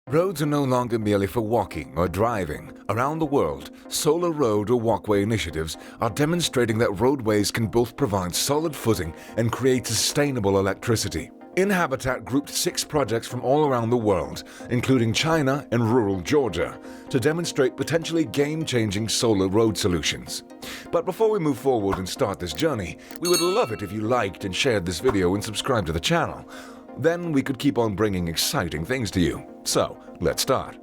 Roads are no longer merely for walking or driving. Around the world, solar road or walkway initiatives are demonstrating that roadways can both provide solid footing and create sustainable electricity. Inhabitat grouped 6 projects from all around the world, including China and rural Georgia, to demonstrate potentially game-changing solar road solutions. But before we move forward and start this journey, we would love it if you liked and shared this video and subscribed to the channel. Then we could keep on bringing exciting things to you. So, let's start.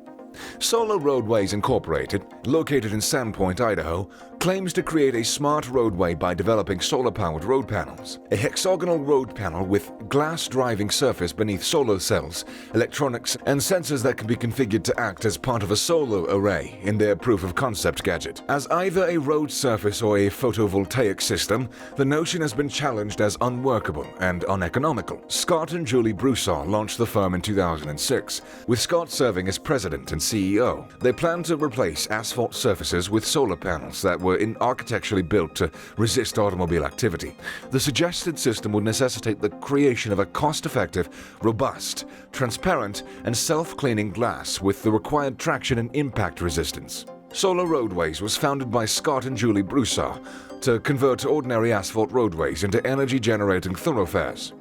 Solar Roadways Incorporated, located in Sandpoint, Idaho, claims to create a smart roadway by developing solar-powered road panels. A hexagonal road panel with glass driving surface beneath solar cells, electronics, and sensors that can be configured to act as part of a solar array in their proof-of-concept gadget. As either a road surface or a photovoltaic system, the notion has been challenged as unworkable and uneconomical. Scott and Julie Broussard launched the firm in 2006, with Scott serving as president and CEO. They plan to replace asphalt surfaces with solar panels that were architecturally built to resist automobile activity. The suggested system would necessitate the creation of a cost-effective, robust, transparent, and self-cleaning glass with the required traction and impact resistance. Solar Roadways was founded by Scott and Julie Broussard to convert ordinary asphalt roadways into energy-generating thoroughfares.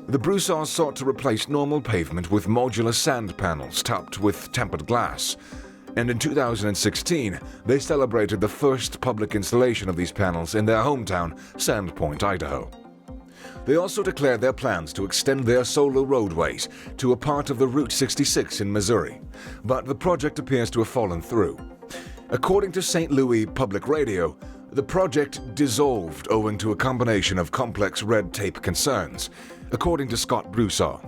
The Broussards sought to replace normal pavement with modular sand panels topped with tempered glass. And in 2016, they celebrated the first public installation of these panels in their hometown, Sandpoint, Idaho. They also declared their plans to extend their solar roadways to a part of the Route 66 in Missouri, but the project appears to have fallen through. According to St. Louis Public Radio, the project dissolved owing to a combination of complex red tape concerns, according to Scott Broussard.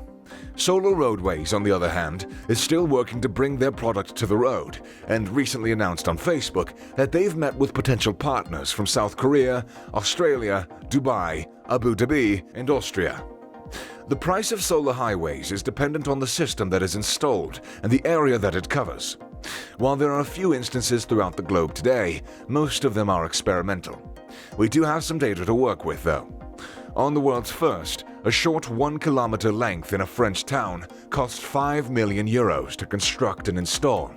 Solar Roadways, on the other hand, is still working to bring their product to the road, and recently announced on Facebook that they've met with potential partners from South Korea, Australia, Dubai, Abu Dhabi, and Austria. The price of solar highways is dependent on the system that is installed and the area that it covers. While there are a few instances throughout the globe today, most of them are experimental. We do have some data to work with, though. On the world's first, a short 1-kilometer length in a French town cost €5 million to construct and install.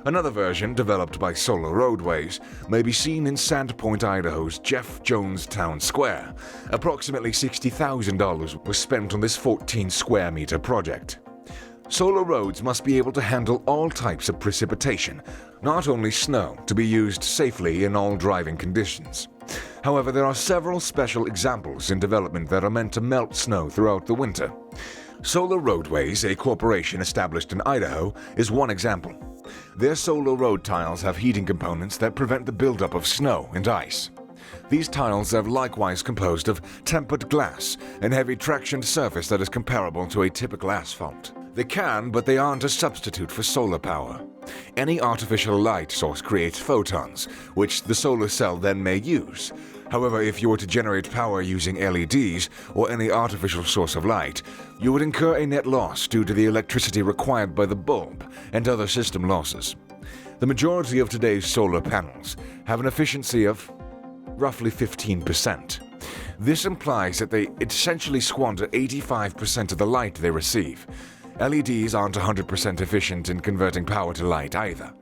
Another version, developed by Solar Roadways, may be seen in Sandpoint, Idaho's Jeff Jones Town Square. Approximately $60,000 was spent on this 14-square-meter project. Solar roads must be able to handle all types of precipitation, not only snow, to be used safely in all driving conditions. However, there are several special examples in development that are meant to melt snow throughout the winter. Solar Roadways, a corporation established in Idaho, is one example. Their solar road tiles have heating components that prevent the buildup of snow and ice. These tiles are likewise composed of tempered glass and heavy tractioned surface that is comparable to a typical asphalt. They can, but they aren't a substitute for solar power. Any artificial light source creates photons, which the solar cell then may use. However, if you were to generate power using LEDs or any artificial source of light, you would incur a net loss due to the electricity required by the bulb and other system losses. The majority of today's solar panels have an efficiency of roughly 15%. This implies that they essentially squander 85% of the light they receive. LEDs aren't 100% efficient in converting power to light either.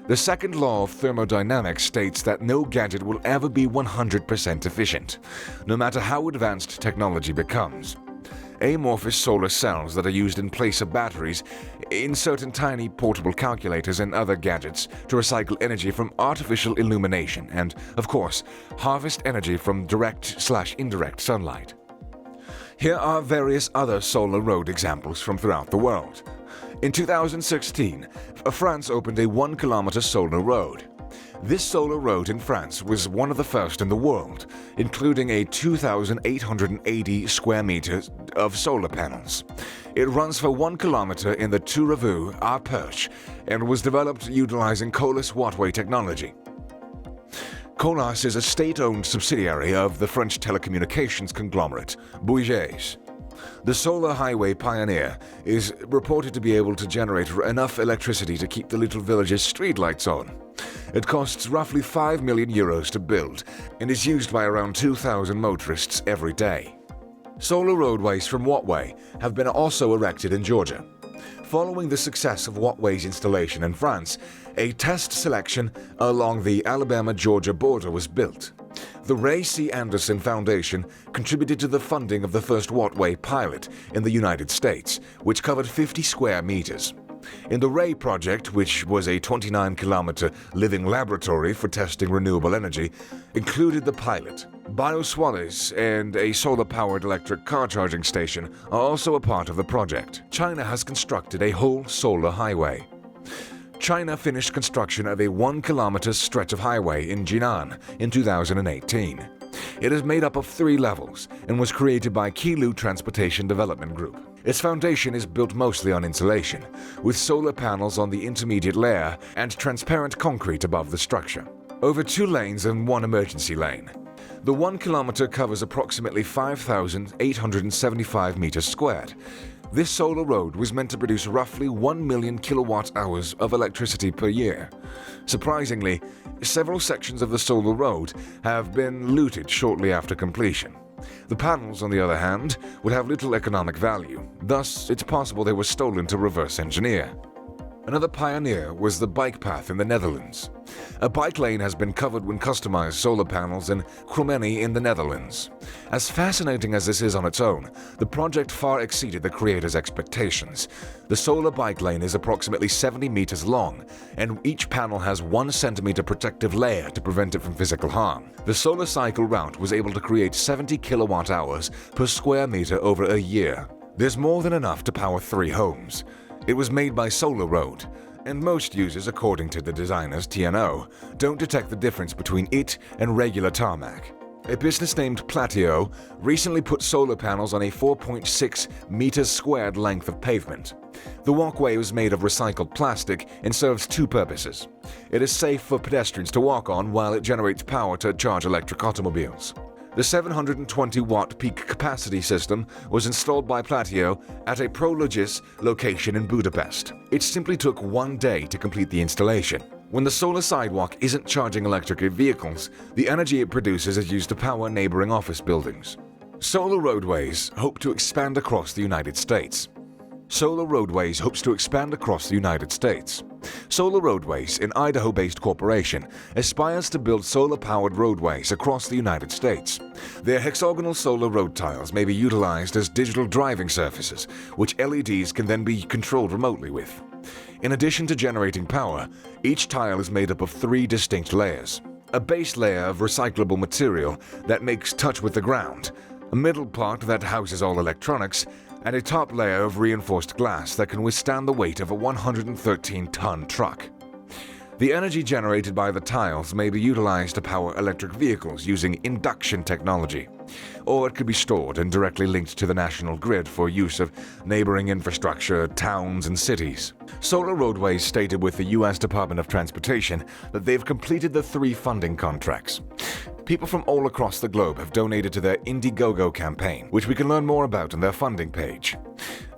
The second law of thermodynamics states that no gadget will ever be 100% efficient, no matter how advanced technology becomes. Amorphous solar cells that are used in place of batteries in certain tiny portable calculators and other gadgets to recycle energy from artificial illumination and, of course, harvest energy from direct/indirect sunlight. Here are various other solar road examples from throughout the world. In 2016, France opened a 1-kilometer solar road. This solar road in France was one of the first in the world, including a 2,880 square meters of solar panels. It runs for 1 kilometer in the Tourevaux, Perche, and was developed utilizing Colas Wattway technology. Colas is a state-owned subsidiary of the French telecommunications conglomerate, Bouygues. The solar highway pioneer is reported to be able to generate enough electricity to keep the little village's streetlights on. It costs roughly €5 million to build and is used by around 2,000 motorists every day. Solar roadways from Wattway have been also erected in Georgia. Following the success of walkway's installation in France, a test selection along the Alabama-Georgia border was built. The Ray C. Anderson Foundation contributed to the funding of the first walkway pilot in the United States, which covered 50 square meters. In the Ray project, which was a 29-kilometer living laboratory for testing renewable energy, included the pilot. Bioswales and a solar-powered electric car charging station are also a part of the project. China has constructed a whole solar highway. China finished construction of a 1-kilometer stretch of highway in Jinan in 2018. It is made up of 3 levels and was created by Kilu Transportation Development Group. Its foundation is built mostly on insulation, with solar panels on the intermediate layer and transparent concrete above the structure. Over 2 lanes and 1 emergency lane. The 1 kilometer covers approximately 5,875 meters squared. This solar road was meant to produce roughly 1 million kilowatt-hours of electricity per year. Surprisingly, several sections of the solar road have been looted shortly after completion. The panels, on the other hand, would have little economic value. Thus, it's possible they were stolen to reverse engineer. Another pioneer was the bike path in the Netherlands. A bike lane has been covered with customized solar panels in Krommenie in the Netherlands. As fascinating as this is on its own, the project far exceeded the creators' expectations. The solar bike lane is approximately 70 meters long, and each panel has 1 centimeter protective layer to prevent it from physical harm. The solar cycle route was able to create 70 kilowatt hours per square meter over a year. There's more than enough to power 3 homes. It was made by Solar Road, and most users, according to the designers TNO, don't detect the difference between it and regular tarmac. A business named Platio recently put solar panels on a 4.6 meters squared length of pavement. The walkway was made of recycled plastic and serves 2 purposes. It is safe for pedestrians to walk on while it generates power to charge electric automobiles. The 720-watt peak capacity system was installed by Platio at a Prologis location in Budapest. It simply took 1 day to complete the installation. When the solar sidewalk isn't charging electric vehicles, the energy it produces is used to power neighboring office buildings. Solar Roadways hope to expand across the United States. Solar Roadways hopes to expand across the United States. Solar Roadways, an Idaho-based corporation, aspires to build solar-powered roadways across the United States. Their hexagonal solar road tiles may be utilized as digital driving surfaces, which LEDs can then be controlled remotely with. In addition to generating power, each tile is made up of 3 distinct layers. A base layer of recyclable material that makes touch with the ground, a middle part that houses all electronics, and a top layer of reinforced glass that can withstand the weight of a 113-ton truck. The energy generated by the tiles may be utilized to power electric vehicles using induction technology, or it could be stored and directly linked to the national grid for use of neighboring infrastructure, towns, and cities. Solar Roadways stated with the U.S. Department of Transportation that they've completed the 3 funding contracts. People from all across the globe have donated to their Indiegogo campaign, which we can learn more about on their funding page.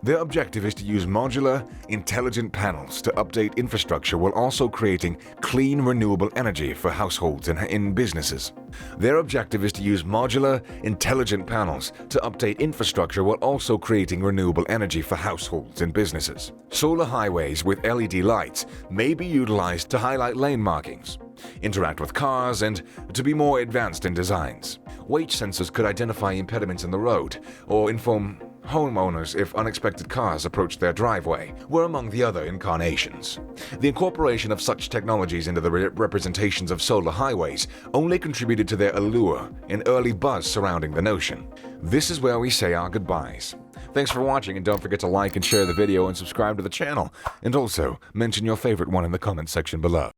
Their objective is to use modular, intelligent panels to update infrastructure while also creating clean, renewable energy for households and in businesses. Their objective is to use modular, intelligent panels to update infrastructure while also creating renewable energy for households and businesses. Solar highways with LED lights may be utilized to highlight lane markings, interact with cars, and to be more advanced in designs. Weight sensors could identify impediments in the road or inform homeowners if unexpected cars approach their driveway, were among the other incarnations. The incorporation of such technologies into the representations of solar highways only contributed to their allure and early buzz surrounding the notion. This is where we say our goodbyes. Thanks for watching, and don't forget to like and share the video and subscribe to the channel, and also mention your favorite one in the comment section below.